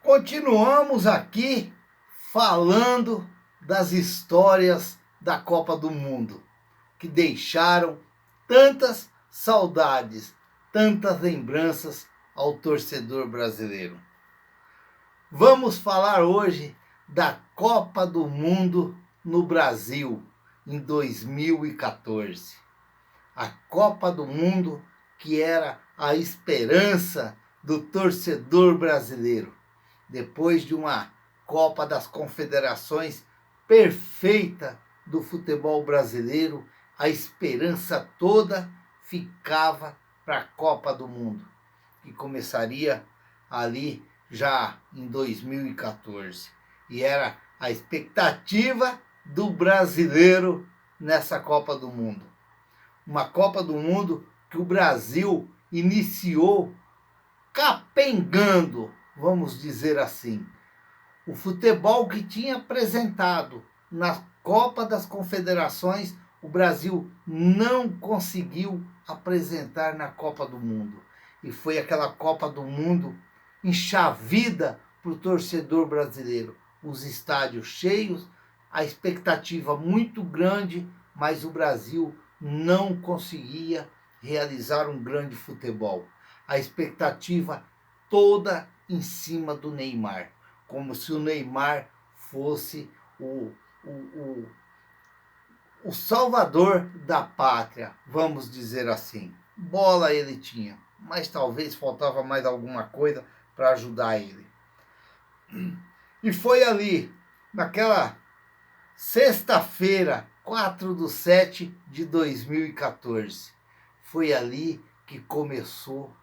Continuamos aqui falando das histórias da Copa do Mundo, que deixaram tantas saudades, tantas lembranças ao torcedor brasileiro. Vamos falar hoje da Copa do Mundo no Brasil, em 2014. A Copa do Mundo que era a esperança do torcedor brasileiro. Depois de uma Copa das Confederações perfeita do futebol brasileiro, a esperança toda ficava para a Copa do Mundo, que começaria ali já em 2014. E era a expectativa do brasileiro nessa Copa do Mundo. Uma Copa do Mundo que o Brasil iniciou capengando, vamos dizer assim. O futebol que tinha apresentado na Copa das Confederações, o Brasil não conseguiu apresentar na Copa do Mundo. E foi aquela Copa do Mundo enchavida para o torcedor brasileiro. Os estádios cheios, a expectativa muito grande, mas o Brasil não conseguia realizar um grande futebol. A expectativa toda em cima do Neymar, como se o Neymar fosse o salvador da pátria, vamos dizer assim. Bola ele tinha, mas talvez faltava mais alguma coisa para ajudar ele. E foi ali, naquela sexta-feira, 4/7/2014, foi ali que começou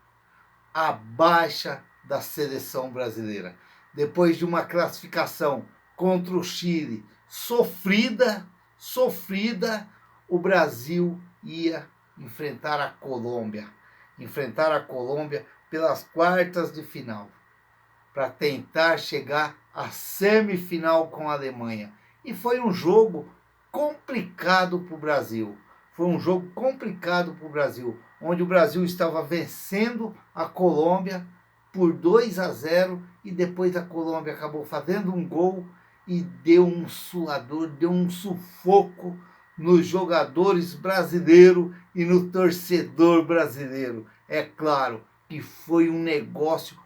a baixa da seleção brasileira. Depois de uma classificação contra o Chile sofrida, o Brasil ia enfrentar a Colômbia pelas quartas de final, para tentar chegar à semifinal com a Alemanha. E foi um jogo complicado para o Brasil. Onde o Brasil estava vencendo a Colômbia por 2/0 e depois a Colômbia acabou fazendo um gol e deu um suador, deu um sufoco nos jogadores brasileiros e no torcedor brasileiro. É claro que foi um negócio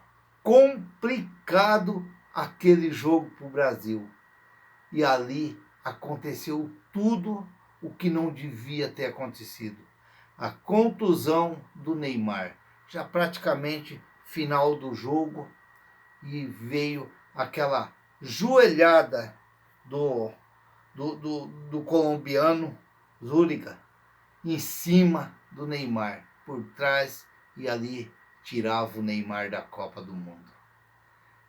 complicado aquele jogo para o Brasil. E ali aconteceu tudo o que não devia ter acontecido. A contusão do Neymar, já praticamente final do jogo, e veio aquela joelhada do colombiano Zúñiga em cima do Neymar, por trás, e ali tirava o Neymar da Copa do Mundo.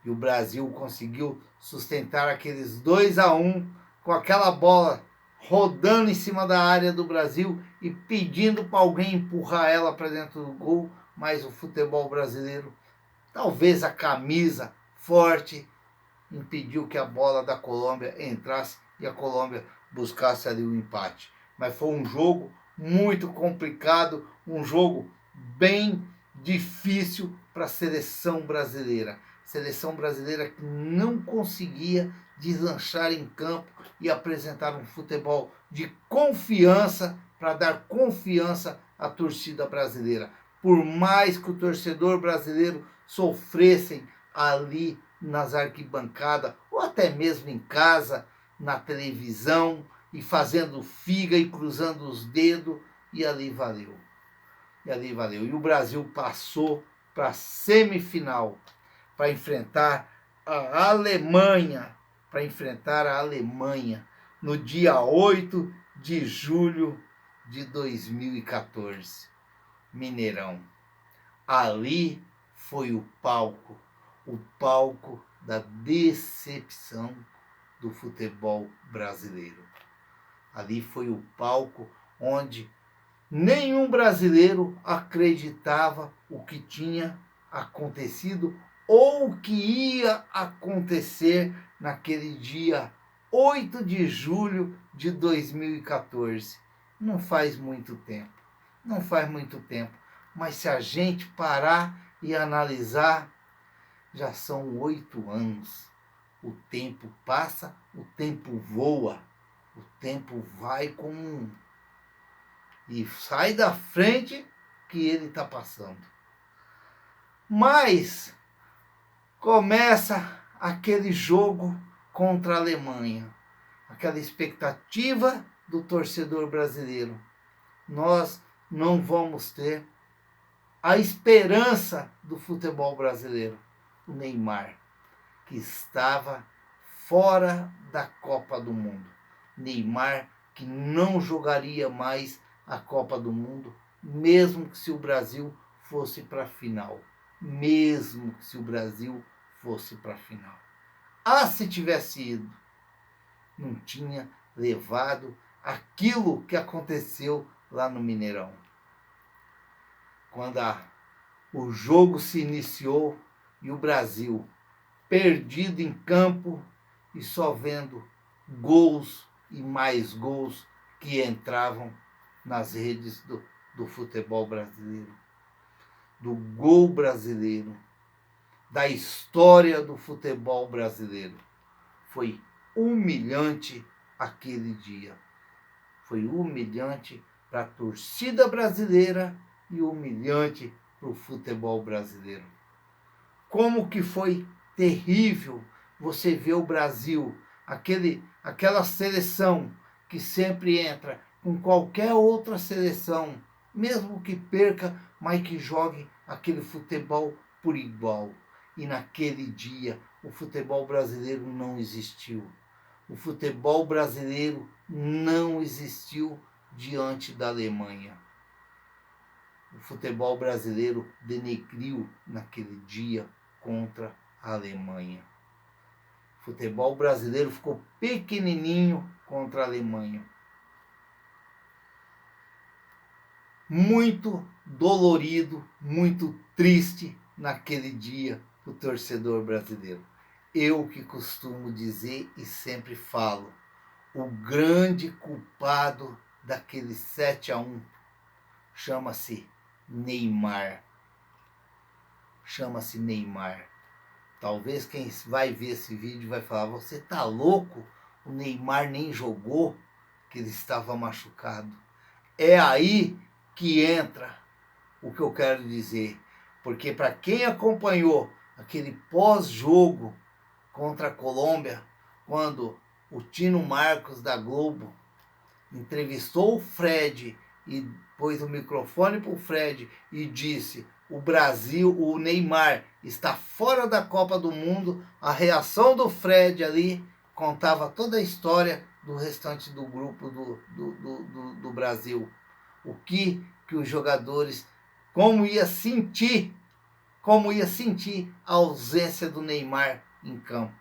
E o Brasil conseguiu sustentar aqueles 2/1 com aquela bola rodando em cima da área do Brasil e pedindo para alguém empurrar ela para dentro do gol, mas o futebol brasileiro, talvez a camisa forte, impediu que a bola da Colômbia entrasse e a Colômbia buscasse ali o empate. Mas foi um jogo muito complicado, um jogo bem difícil para a seleção brasileira. Seleção brasileira que não conseguia deslanchar em campo e apresentar um futebol de confiança para dar confiança à torcida brasileira. Por mais que o torcedor brasileiro sofressem ali nas arquibancadas ou até mesmo em casa, na televisão, e fazendo figa e cruzando os dedos, e ali valeu. E o Brasil passou para a semifinal, para enfrentar a Alemanha, no dia 8 de julho de 2014, Mineirão. Ali foi o palco da decepção do futebol brasileiro. Ali foi o palco onde nenhum brasileiro acreditava o que tinha acontecido ou o que ia acontecer naquele dia 8 de julho de 2014. Não faz muito tempo, mas se a gente parar e analisar, Já são 8 anos. O tempo passa, o tempo voa, o tempo vai e sai da frente que ele está passando. Mas começa aquele jogo contra a Alemanha, aquela expectativa do torcedor brasileiro. Nós não vamos ter a esperança do futebol brasileiro, o Neymar, que estava fora da Copa do Mundo. Neymar que não jogaria mais a Copa do Mundo, mesmo que se o Brasil fosse para a final. Mesmo que se o Brasil fosse para a final. Ah, se tivesse ido, não tinha levado aquilo que aconteceu lá no Mineirão. Quando o jogo se iniciou e o Brasil perdido em campo e só vendo gols e mais gols que entravam nas redes do futebol brasileiro, do gol brasileiro, da história do futebol brasileiro. Foi humilhante aquele dia. Foi humilhante para a torcida brasileira e humilhante para o futebol brasileiro. Como que foi terrível você ver o Brasil, aquela seleção que sempre entra com qualquer outra seleção, mesmo que perca, mas que jogue aquele futebol por igual. E naquele dia o futebol brasileiro não existiu. O futebol brasileiro não existiu diante da Alemanha. O futebol brasileiro denegriu naquele dia contra a Alemanha. O futebol brasileiro ficou pequenininho contra a Alemanha. Muito dolorido, muito triste naquele dia o torcedor brasileiro. Eu que costumo dizer e sempre falo, o grande culpado daquele 7-1 chama-se Neymar. Chama-se Neymar. Talvez quem vai ver esse vídeo vai falar, você tá louco? O Neymar nem jogou, que ele estava machucado. É aí que entra o que eu quero dizer. Porque para quem acompanhou aquele pós-jogo contra a Colômbia, quando o Tino Marcos da Globo entrevistou o Fred e pôs o microfone para o Fred e disse: o Brasil, o Neymar está fora da Copa do Mundo. A reação do Fred ali contava toda a história do restante do grupo do Brasil. O que os jogadores, como ia sentir a ausência do Neymar em campo.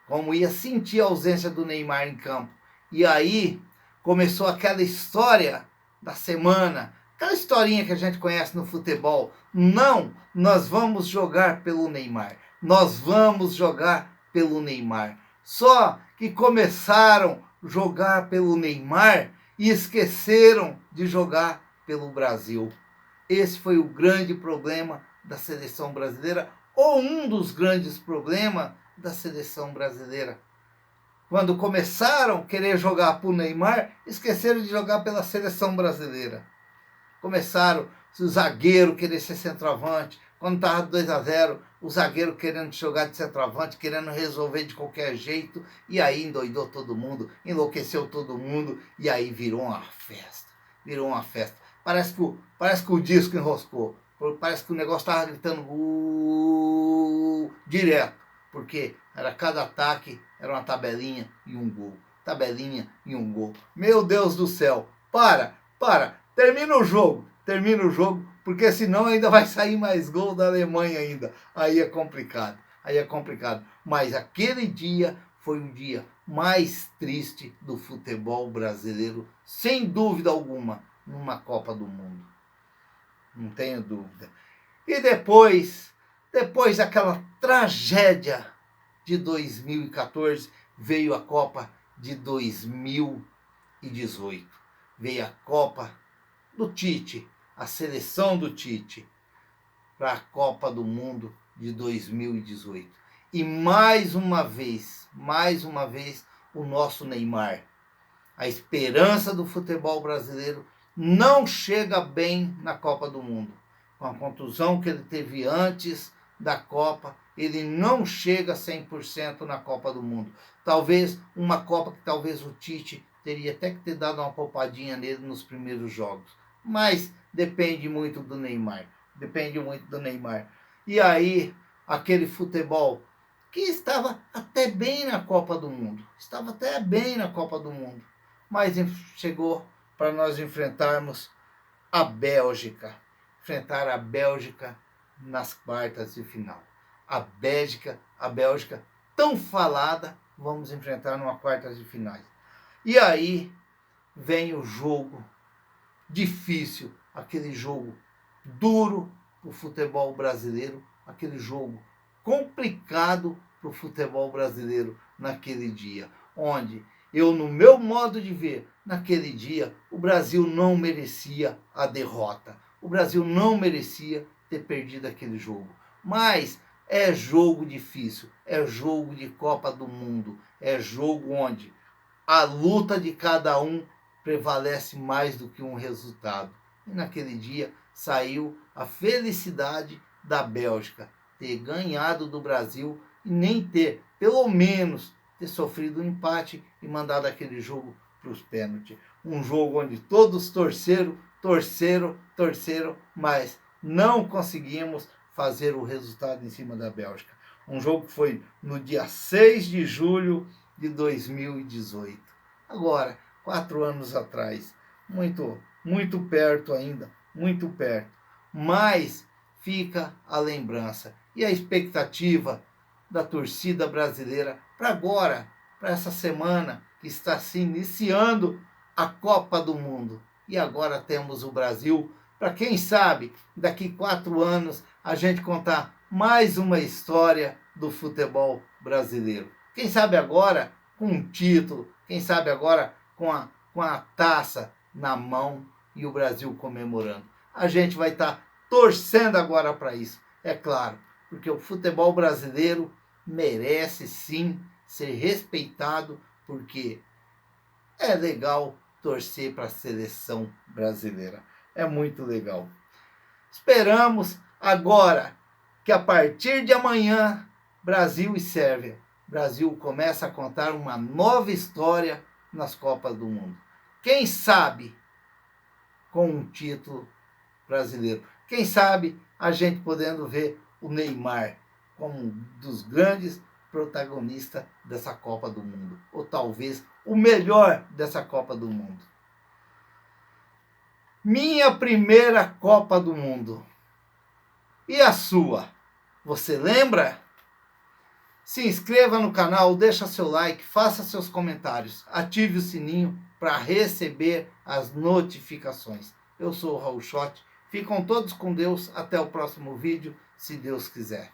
Como ia sentir a ausência do Neymar em campo. E aí começou aquela história da semana, aquela historinha que a gente conhece no futebol. Não, nós vamos jogar pelo Neymar. Nós vamos jogar pelo Neymar. Só que começaram a jogar pelo Neymar e esqueceram de jogar pelo Brasil. Esse foi o grande problema da seleção brasileira, ou um dos grandes problemas da seleção brasileira. Quando começaram a querer jogar para o Neymar, esqueceram de jogar pela seleção brasileira. Começaram o zagueiro querer ser centroavante. Quando estava 2-0, o zagueiro querendo jogar de centroavante, querendo resolver de qualquer jeito. E aí endoidou todo mundo, enlouqueceu todo mundo. E aí virou uma festa. Virou uma festa. Parece que o disco enroscou. Parece que o negócio estava gritando direto. Porque era cada ataque, era uma tabelinha e um gol. Tabelinha e um gol. Meu Deus do céu. Para. Termina o jogo, porque senão ainda vai sair mais gol da Alemanha ainda. Aí é complicado. Mas aquele dia foi o dia mais triste do futebol brasileiro, sem dúvida alguma, numa Copa do Mundo. Não tenho dúvida. E depois daquela tragédia de 2014, veio a Copa de 2018. Veio a Copa do Tite, a seleção do Tite, para a Copa do Mundo de 2018. E mais uma vez, o nosso Neymar, a esperança do futebol brasileiro, não chega bem na Copa do Mundo. Com a contusão que ele teve antes da Copa, ele não chega a 100% na Copa do Mundo. Talvez uma Copa que talvez o Tite teria até que ter dado uma poupadinha nele nos primeiros jogos. Mas depende muito do Neymar. E aí, aquele futebol que estava até bem na Copa do Mundo. Mas chegou para nós enfrentarmos a Bélgica. Enfrentar a Bélgica nas quartas de final. A Bélgica tão falada, vamos enfrentar numa quartas de finais. E aí vem o jogo difícil, aquele jogo duro para o futebol brasileiro, aquele jogo complicado para o futebol brasileiro naquele dia, onde eu, no meu modo de ver, naquele dia, o Brasil não merecia a derrota. O Brasil não merecia ter perdido aquele jogo. Mas é jogo difícil, é jogo de Copa do Mundo, é jogo onde a luta de cada um prevalece mais do que um resultado. E naquele dia saiu a felicidade da Bélgica ter ganhado do Brasil e nem ter, pelo menos, ter sofrido um empate e mandado aquele jogo para os pênaltis. Um jogo onde todos torceram, mas não conseguimos fazer o resultado em cima da Bélgica. Um jogo que foi no dia 6 de julho de 2018. Agora, 4 anos atrás, muito perto ainda, muito perto. Mas fica a lembrança e a expectativa da torcida brasileira para agora, para essa semana que está se iniciando a Copa do Mundo. E agora temos o Brasil, para quem sabe, daqui 4 anos a gente contar mais uma história do futebol brasileiro. Quem sabe agora com um título, quem sabe agora com a taça na mão e o Brasil comemorando. A gente vai estar torcendo agora para isso, é claro, porque o futebol brasileiro merece sim ser respeitado, porque é legal torcer para a seleção brasileira. É muito legal. Esperamos agora que a partir de amanhã, Brasil e Sérvia, Brasil começa a contar uma nova história nas Copas do Mundo. Quem sabe com um título brasileiro. Quem sabe a gente podendo ver o Neymar como um dos grandes protagonistas dessa Copa do Mundo. Ou talvez o melhor dessa Copa do Mundo. Minha primeira Copa do Mundo. E a sua? Você lembra? Se inscreva no canal, deixa seu like, faça seus comentários, ative o sininho para receber as notificações. Eu sou o Raul Schott, ficam todos com Deus, até o próximo vídeo, se Deus quiser.